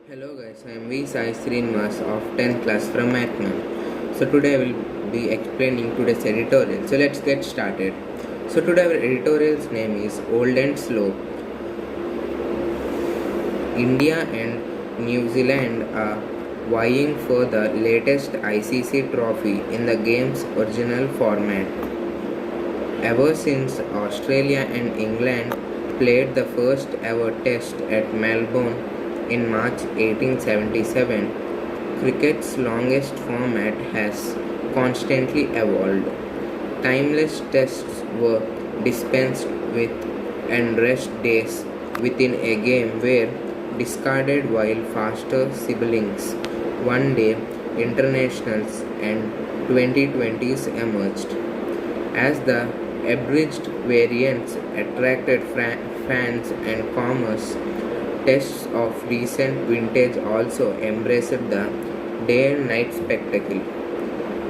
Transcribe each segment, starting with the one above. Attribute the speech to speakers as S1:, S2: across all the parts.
S1: Hello guys, I am V Sai Srinivas of 10th class from Mathman. So today I will be explaining today's editorial. So let's get started. So today our editorial's name is Old and Slow. India and New Zealand are vying for the latest ICC trophy in the game's original format. Ever since Australia and England played the first ever test at Melbourne in March 1877, cricket's longest format has constantly evolved. Timeless tests were dispensed with and rest days within a game were discarded while faster siblings, one day internationals, and 2020s emerged. As the abridged variants attracted fans and commerce, tests of recent vintage also embraced the day and night spectacle.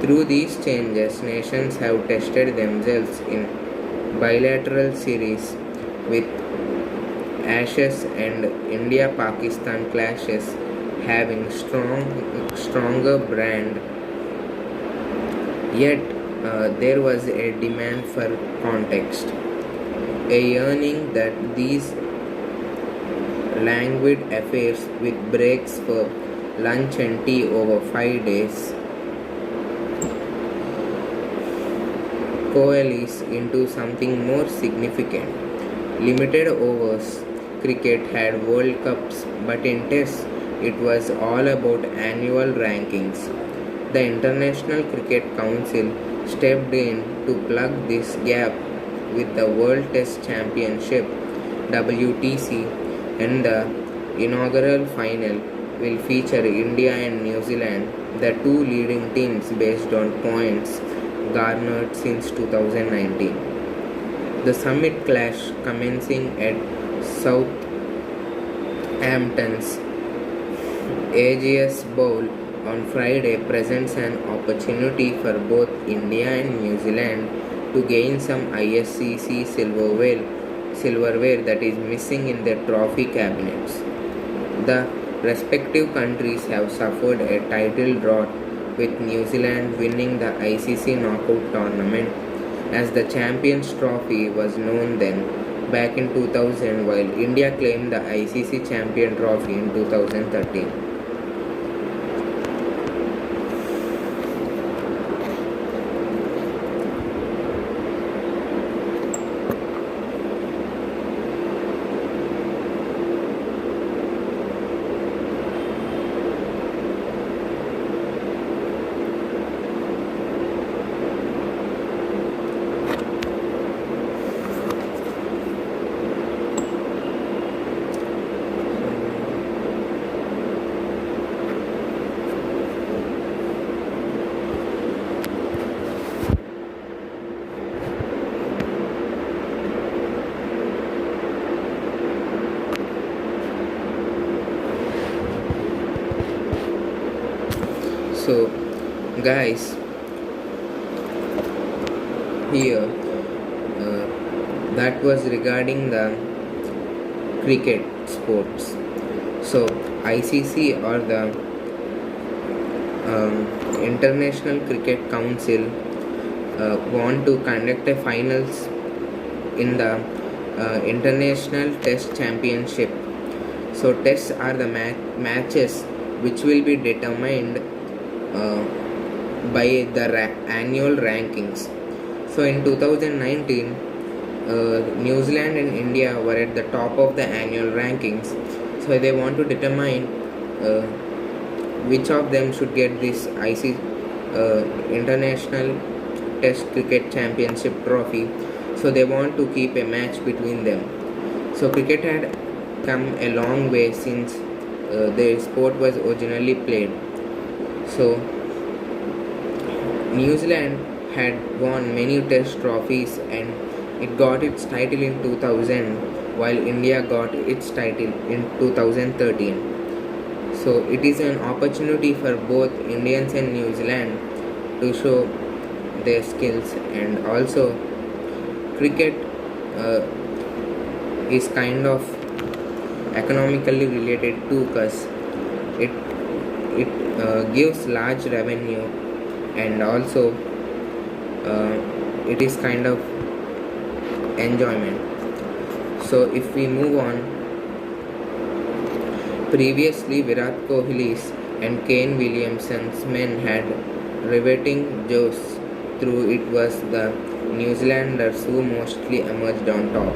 S1: Through these changes, nations have tested themselves in bilateral series with Ashes and India-Pakistan clashes having stronger brand. Yet there was a demand for context, a yearning that these languid affairs with breaks for lunch and tea over 5 days coalesce into something more significant. Limited overs cricket had World Cups, but in Tests it was all about annual rankings. The International Cricket Council stepped in to plug this gap with the World Test Championship WTC, and the inaugural final will feature India and New Zealand, the two leading teams based on points garnered since 2019. The summit clash commencing at Southampton's Ageas Bowl on Friday presents an opportunity for both India and New Zealand to gain some ISCC silverware that is missing in their trophy cabinets. The respective countries have suffered a title drought, with New Zealand winning the ICC knockout tournament as the Champions Trophy was known then back in 2000, while India claimed the ICC Champion Trophy in 2013. So, guys, here that was regarding the cricket sports. So, ICC or the International Cricket Council want to conduct a finals in the International Test Championship. So, tests are the matches which will be determined by the annual rankings. So in 2019, New Zealand and India were at the top of the annual rankings. So they want to determine which of them should get this International Test Cricket Championship trophy. So they want to keep a match between them. So cricket had come a long way since the sport was originally played. So, New Zealand had won many test trophies and it got its title in 2000, while India got its title in 2013. So, it is an opportunity for both Indians and New Zealand to show their skills, and also cricket is kind of economically related to us. It it gives large revenue, and also it is kind of enjoyment. So if we move on, previously Virat Kohli's and Kane Williamson's men had riveting jaws through. It was the New Zealanders who mostly emerged on top.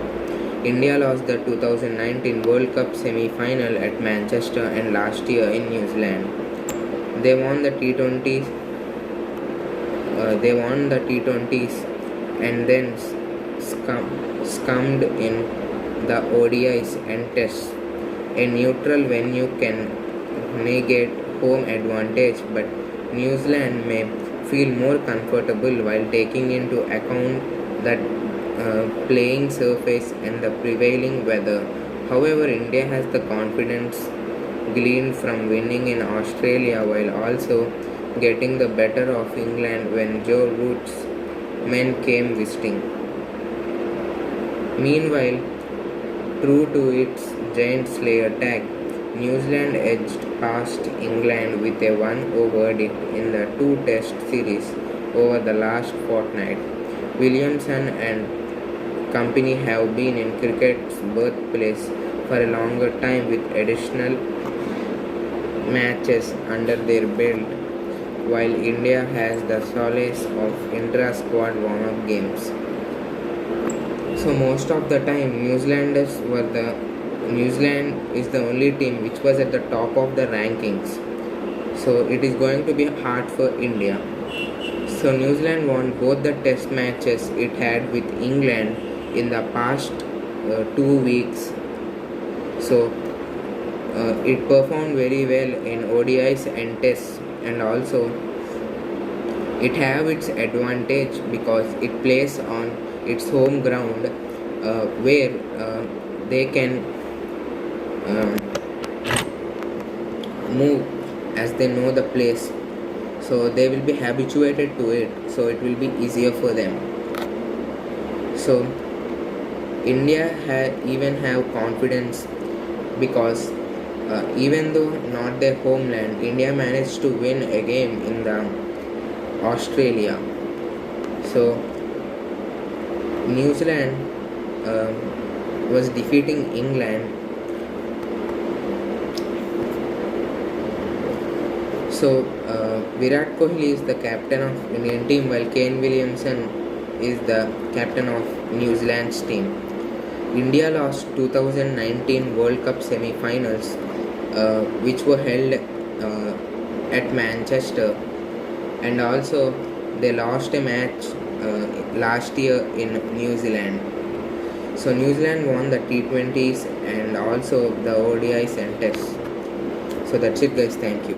S1: India lost the 2019 World Cup semi-final at Manchester and last year in New Zealand. They won the T20s. T20s and then scummed in the ODIs and Tests. A neutral venue can negate home advantage, but New Zealand may feel more comfortable while taking into account that playing surface and the prevailing weather. However, India has the confidence gleaned from winning in Australia while also getting the better of England when Joe Root's men came visiting. Meanwhile, true to its giant slayer tag, New Zealand edged past England with a 1-0 verdict in the two-test series over the last fortnight. Williamson and company have been in cricket's birthplace for a longer time with additional matches under their belt, while India has the solace of intra-squad warm-up games. So most of the time, New Zealand is the only team which was at the top of the rankings. So it is going to be hard for India. So New Zealand won both the test matches it had with England in the past 2 weeks. So it performed very well in ODIs and tests, and also it have its advantage because it plays on its home ground, where they can move as they know the place, so they will be habituated to it, so it will be easier for them. So India even have confidence because even though not their homeland, India managed to win a game in the Australia. So New Zealand was defeating England. So Virat Kohli is the captain of Indian team, while Kane Williamson is the captain of New Zealand's team. India lost 2019 World Cup semi-finals, which were held at Manchester, and also they lost a match last year in New Zealand. So New Zealand won the T20s and also the ODIs and tests. So that's it guys, thank you.